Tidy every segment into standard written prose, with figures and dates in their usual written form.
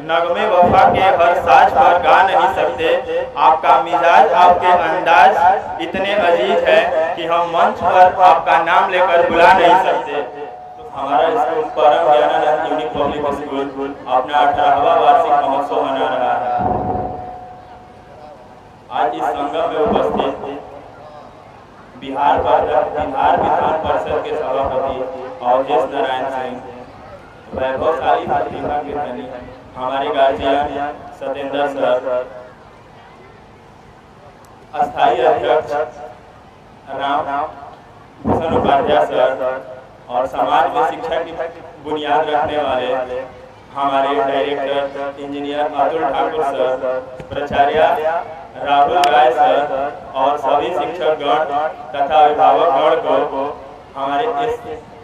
नगमे वफा के हर साज पर गा नहीं सकते। आपका मिजाज, आपके अंदाज इतने अजीज है कि हम मंच पर आपका नाम लेकर बुला नहीं सकते। हमारा स्कूल परम ज्ञानानंद यूनिक पब्लिक स्कूल अपना 18वां वार्षिक महोत्सव मना रहा है। आज इस संगम में उपस्थित बिहार विधान परिषद के सभापति अवधेश नारायण सिंह, वैभवशाली प्रतिभा के धनी हमारे गार्जियन सत्येंद्र सर, अस्थायी अध्यक्ष राम भूषण उपाध्याय सर और समाज में शिक्षा की बुनियाद रखने वाले हमारे director engineer Atul Thakur sir, प्राचार्य राहुल राय सर और सभी शिक्षकगण तथा अभिभावकगण को हमारे इस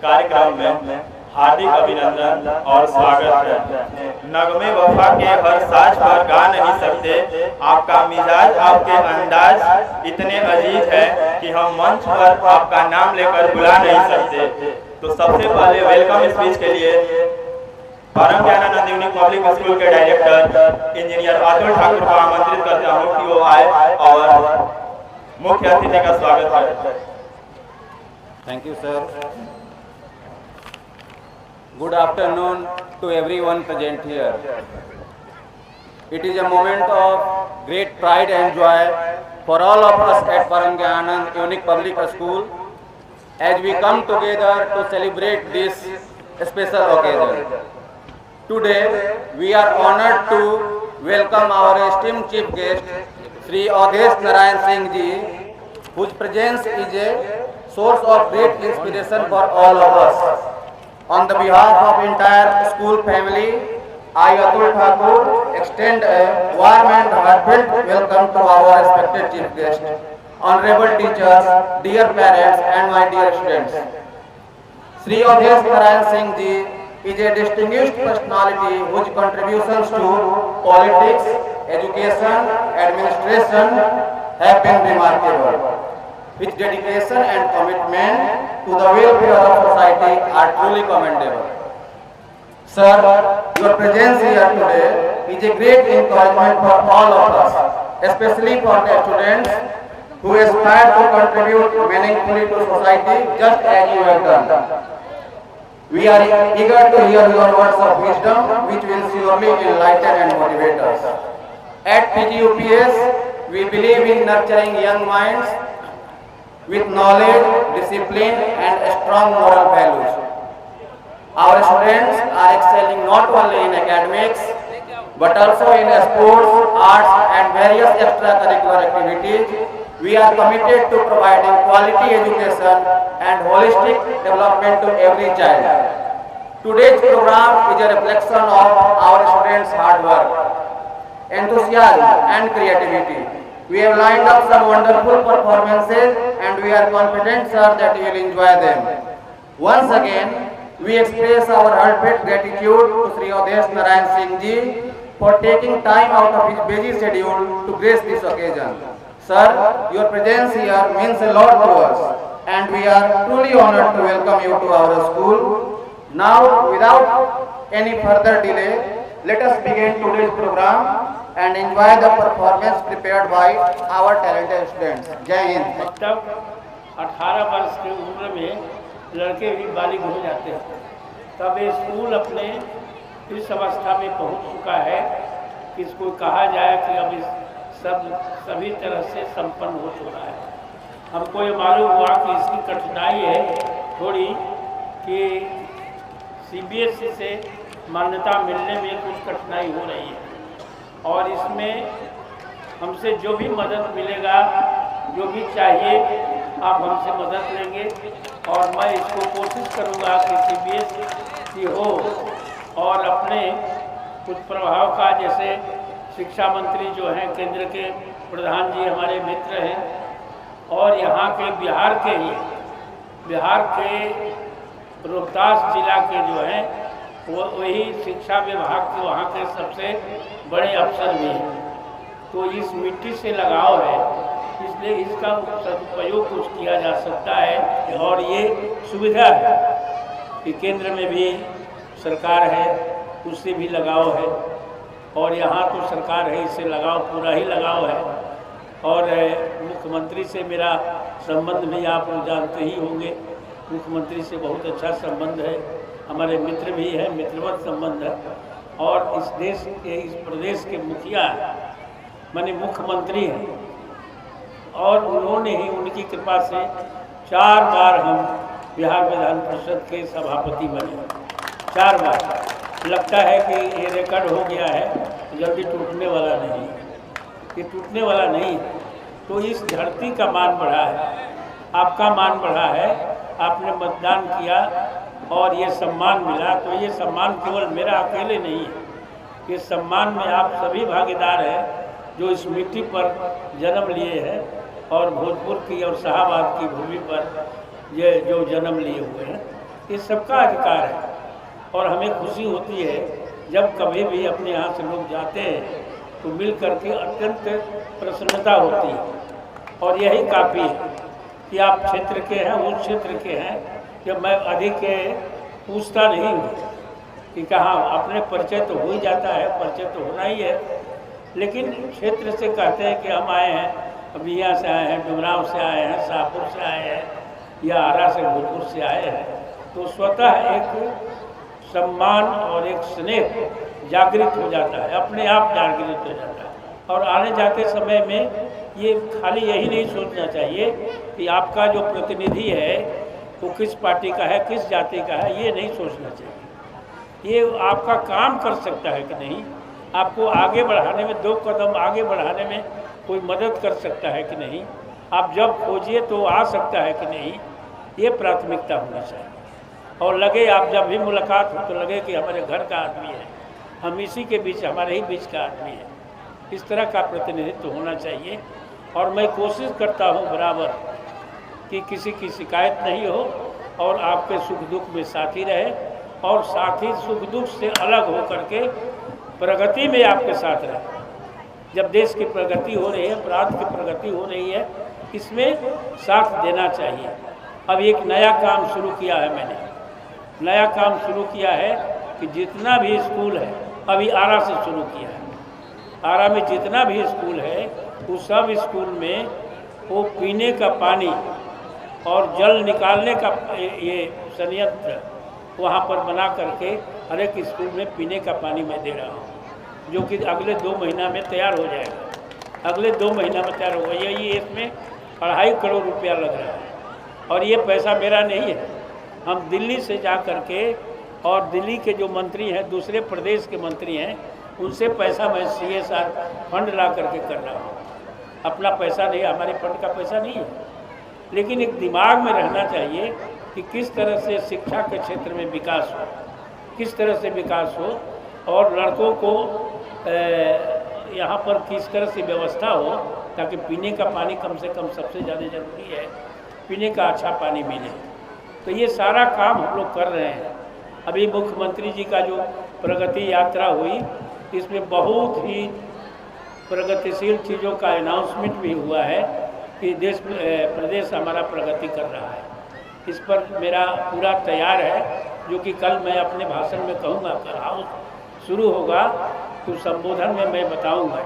कार्यक्रम में हार्दिक अभिनंदन और स्वागत है। नगमे वफा के हर साज पर गा नहीं सकते। आपका मिजाज, आपके अंदाज इतने अजीज है कि हम मंच पर आपका नाम लेकर बुला नहीं सकते। तो सबसे पहले वेलकम स्पीच के लिए परम ज्ञानानंद यूनिक पब्लिक स्कूल के डायरेक्टर इंजीनियर अतुल ठाकुर को आमंत्रित करता हूँ कि वो आए और मुख्य अतिथि का स्वागत करें। Thank you, sir. Good afternoon to everyone present here. It is a moment of great pride and joy for all of us at Param Gyananand Unique Public School as we come together to celebrate this special occasion. Today, we are honored to welcome our esteemed chief guest, Sri Avdesh Narayan Singh Ji, whose presence is a source of great inspiration for all of us. On the behalf of entire school family, I, Atul Thakur, extend a warm and heartfelt welcome to our respected chief guest, honorable teachers, dear parents and my dear students. Sri Avdesh Narayan Singh Ji is a distinguished personality whose contributions to politics, education, administration have been remarkable. His dedication and commitment to the welfare of society are truly commendable. Sir, your presence here today is a great encouragement for all of us, especially for the students who aspire to contribute meaningfully to society just as you have done. We are eager to hear your words of wisdom which will surely enlighten and motivate us. At PGUPS, we believe in nurturing young minds with knowledge, discipline and strong moral values. Our students are excelling not only in academics but also in sports, arts and various extracurricular activities. We are committed to providing quality education and holistic development to every child. Today's program is a reflection of our students' hard work, enthusiasm and creativity. We have lined up some wonderful performances and we are confident, sir, that you will enjoy them. Once again, we express our heartfelt gratitude to Sri Avdesh Narayan Singh Ji for taking time out of his busy schedule to grace this occasion. Sir, your presence here means a lot to us and we are truly honored to welcome you to our school. Now, without any further delay, let us begin today's program and enjoy the performance prepared by our talented students. Jai Hind. तब 18 वर्ष की उम्र में लड़के भी बालिग हो जाते हैं, तब ये स्कूल अपने इस अवस्था में पहुंच चुका है कि इसको कहा जाए कि अब इस सभी तरह से संपन्न हो चुका है। हमको ये मालूम हुआ कि इसकी कठिनाई है थोड़ी कि CBSE से मान्यता मिलने में कुछ कठिनाई हो रही है और इसमें हमसे जो भी मदद मिलेगा, जो भी चाहिए, आप हमसे मदद लेंगे और मैं इसको कोशिश करूंगा कि CBSE हो और अपने कुछ प्रभाव का, जैसे शिक्षा मंत्री जो हैं केंद्र के प्रधान जी हमारे मित्र हैं और यहाँ के बिहार के रोहतास जिला के जो हैं वो वही शिक्षा विभाग के वहाँ के सबसे बड़े अफसर भी हैं, तो इस मिट्टी से लगाव है, इसलिए इसका सदुपयोग कुछ किया जा सकता है। और ये सुविधा है कि केंद्र में भी सरकार है, उससे भी लगाव है, और यहाँ तो सरकार है, इससे लगाव पूरा ही लगाव है। और मुख्यमंत्री से मेरा संबंध भी आप लोग जानते ही होंगे, मुख्यमंत्री से बहुत अच्छा संबंध है, हमारे मित्र भी हैं, मित्रवत संबंध है। और इस देश के, इस प्रदेश के मुखिया माने मुख्यमंत्री हैं, और उन्होंने ही, उनकी कृपा से 4 बार हम बिहार विधान परिषद के सभापति बने, 4 बार। लगता है कि ये रिकॉर्ड हो गया है, जल्दी टूटने वाला नहीं, ये टूटने वाला नहीं है। तो इस धरती का मान बढ़ा है, आपका मान बढ़ा है, आपने मतदान किया और ये सम्मान मिला। तो ये सम्मान केवल मेरा अकेले नहीं है, ये सम्मान में आप सभी भागीदार हैं जो इस मिट्टी पर जन्म लिए हैं और भोजपुर की और शाहाबाद की भूमि पर ये जो जन्म लिए हुए हैं, ये सबका अधिकार है। और हमें खुशी होती है जब कभी भी अपने यहाँ से लोग जाते हैं तो मिल करके अत्यंत प्रसन्नता होती है। और यही काफ़ी है कि आप क्षेत्र के हैं, उस क्षेत्र के हैं, कि मैं अधिक पूछता नहीं हूँ कि कहाँ, अपने परिचय तो हो ही जाता है, परिचय तो होना ही है। लेकिन क्षेत्र से कहते हैं कि हम आए हैं, अबिया से आए हैं, डुमराव से आए हैं, शाहपुर से आए हैं, या आरा से, भोजपुर से आए हैं, तो स्वतः एक सम्मान और एक स्नेह जागृत हो जाता है, अपने आप जागृत हो जाता है। और आने जाते समय में ये खाली यही नहीं सोचना चाहिए कि आपका जो प्रतिनिधि है वो किस पार्टी का है, किस जाति का है, ये नहीं सोचना चाहिए। ये आपका काम कर सकता है कि नहीं, आपको आगे बढ़ाने में, 2 कदम आगे बढ़ाने में कोई मदद कर सकता है कि नहीं, आप जब खोजिए तो आ सकता है कि नहीं, ये प्राथमिकता होनी चाहिए। और लगे, आप जब भी मुलाकात हो तो लगे कि हमारे घर का आदमी है, हम इसी के बीच, हमारे ही बीच का आदमी है। इस तरह का प्रतिनिधित्व होना चाहिए। और मैं कोशिश करता हूँ बराबर कि किसी की शिकायत नहीं हो और आपके सुख दुख में साथी रहे, और साथी सुख दुख से अलग हो करके प्रगति में आपके साथ रहे। जब देश की प्रगति हो रही है, प्रांत की प्रगति हो रही है, इसमें साथ देना चाहिए। अब एक नया काम शुरू किया है मैंने, नया काम शुरू किया है कि जितना भी स्कूल है, अभी आरा से शुरू किया है, आरा में जितना भी स्कूल है उस सब स्कूल में वो पीने का पानी और जल निकालने का ये संयंत्र वहाँ पर बना करके हर एक स्कूल में पीने का पानी मैं दे रहा हूँ, जो कि अगले 2 महीना में तैयार हो जाएगा। अगले 2 महीना में तैयार होगा। ये इसमें 2.5 करोड़ रुपया लग रहा है। और ये पैसा मेरा नहीं है, हम दिल्ली से जा करके, और दिल्ली के जो मंत्री हैं, दूसरे प्रदेश के मंत्री हैं, उनसे पैसा मैं CSR फंड ला करके कर रहा हूँ। अपना पैसा नहीं, हमारे फंड का पैसा नहीं है। लेकिन एक दिमाग में रहना चाहिए कि किस तरह से शिक्षा के क्षेत्र में विकास हो, किस तरह से विकास हो, और लड़कों को यहाँ पर किस तरह से व्यवस्था हो ताकि पीने का पानी कम से कम, सबसे ज़्यादा ज़रूरी है पीने का अच्छा पानी मिले। तो ये सारा काम हम लोग कर रहे हैं। अभी मुख्यमंत्री जी का जो प्रगति यात्रा हुई, इसमें बहुत ही प्रगतिशील चीज़ों का अनाउंसमेंट भी हुआ है कि प्रदेश हमारा प्रगति कर रहा है। इस पर मेरा पूरा तैयार है, जो कि कल मैं अपने भाषण में कहूँगा। कल हाउस शुरू होगा तो संबोधन में मैं बताऊँगा।